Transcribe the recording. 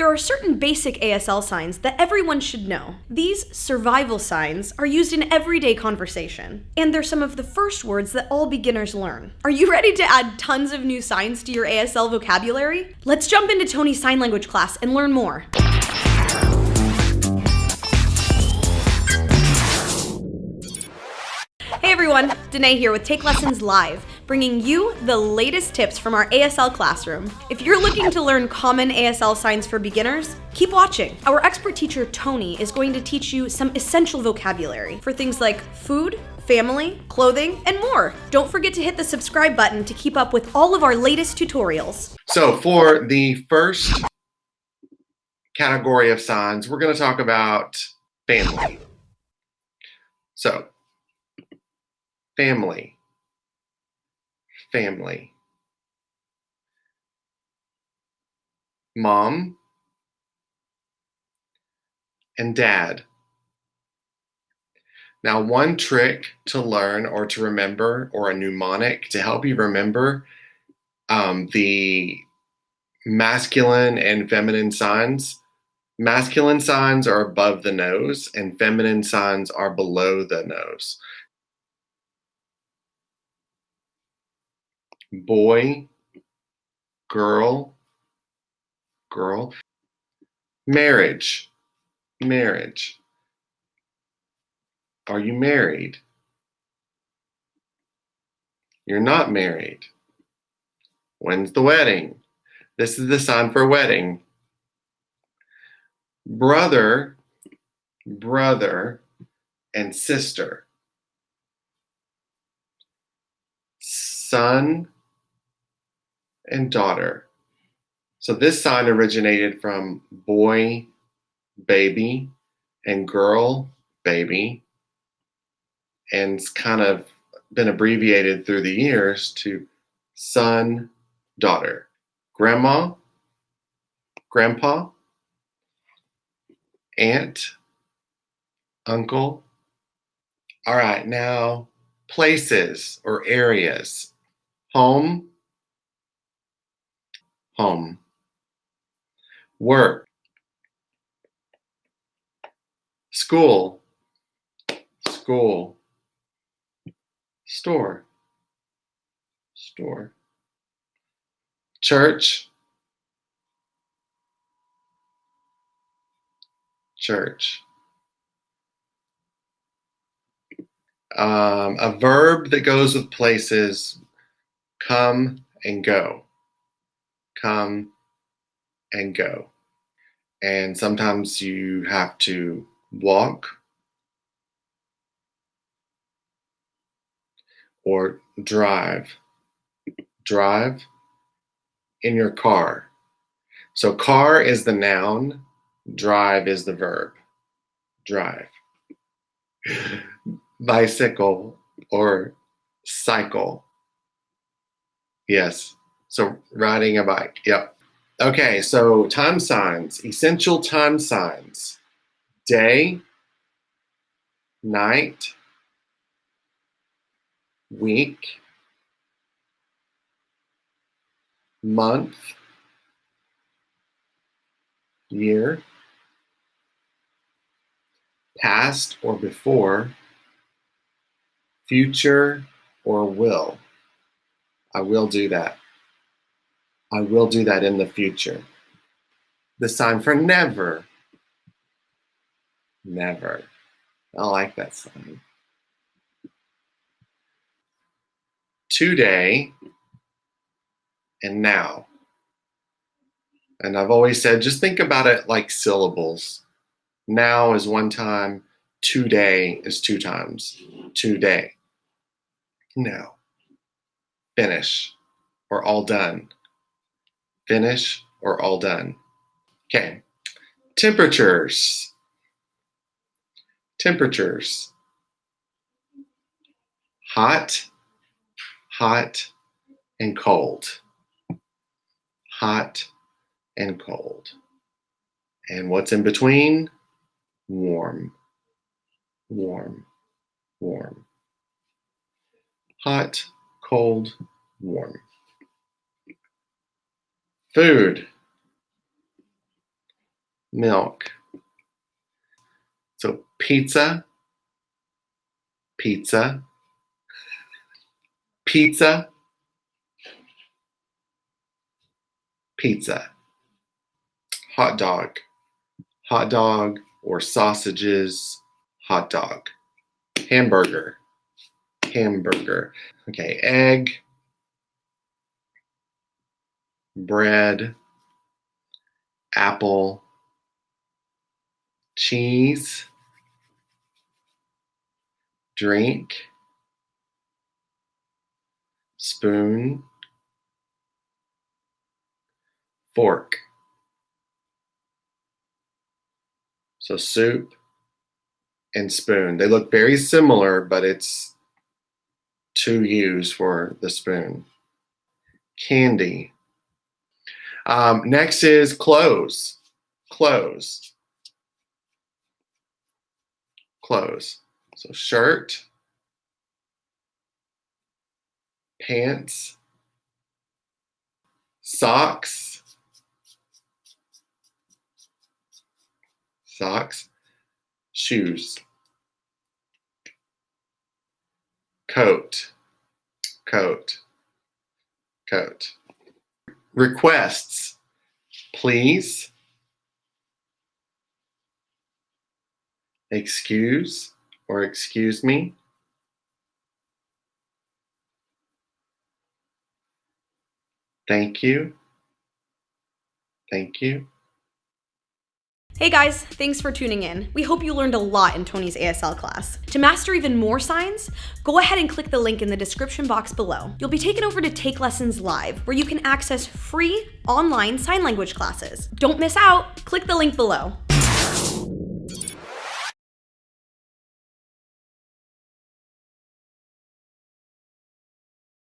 There are certain basic ASL signs that everyone should know. These survival signs are used in everyday conversation, and they're some of the first words that all beginners learn. Are you ready to add tons of new signs to your ASL vocabulary? Let's jump into Tony's sign language class and learn more. Hey everyone, Danae here with Take Lessons Live, bringing you the latest tips from our ASL classroom. If you're looking to learn common ASL signs for beginners, keep watching. Our expert teacher, Tony, is going to teach you some essential vocabulary for things like food, family, clothing, and more. Don't forget to hit the subscribe button to keep up with all of our latest tutorials. So for the first category of signs, we're going to talk about family. So, family, family. Mom and dad. Now, one trick to learn or to remember, or a mnemonic to help you remember the masculine and feminine signs. Masculine signs are above the nose and feminine signs are below the nose. Boy, girl, girl. Marriage, marriage. Are you married? You're not married. When's the wedding? This is the sign for wedding. Brother, brother, and sister. Son and daughter. So this sign originated from boy, baby, and girl, baby, and it's kind of been abbreviated through the years to son, daughter. Grandma, grandpa, aunt, uncle. All right, now places or areas. Home, home. Work, school, school. Store, store. Church, church. A verb that goes with places, come and go. Come and go. And sometimes you have to walk or drive. Drive in your car. So car is the noun, drive is the verb. Drive. Bicycle or cycle. Yes. So riding a bike. Yep. Okay, so time signs, essential time signs. Day, night, week, month, year, past or before, future or will. I will do that. I will do that in the future. The sign for never. Never. I like that sign. Today and now. And I've always said, just think about it like syllables. Now is one time, today is two times. Today. Now. Finish or all done. Finish or all done. Okay. Temperatures. Temperatures. Hot, hot, and cold. Hot and cold. And what's in between? Warm, warm, warm. Hot, cold, warm. Food. milk. So pizza, pizza, pizza, pizza. Hot dog or sausages, hot dog. Hamburger, hamburger. Okay, egg, bread, apple, cheese, drink, spoon, fork. So soup and spoon. They look very similar, but it's two U's for the spoon. Candy. Next is clothes. Clothes. Clothes. So shirt, pants, socks, shoes, coat, coat. Requests, please, excuse or excuse me, thank you, thank you. Hey guys, thanks for tuning in. We hope you learned a lot in Tony's ASL class. To master even more signs, go ahead and click the link in the description box below. You'll be taken over to Take Lessons Live, where you can access free online sign language classes. Don't miss out, click the link below.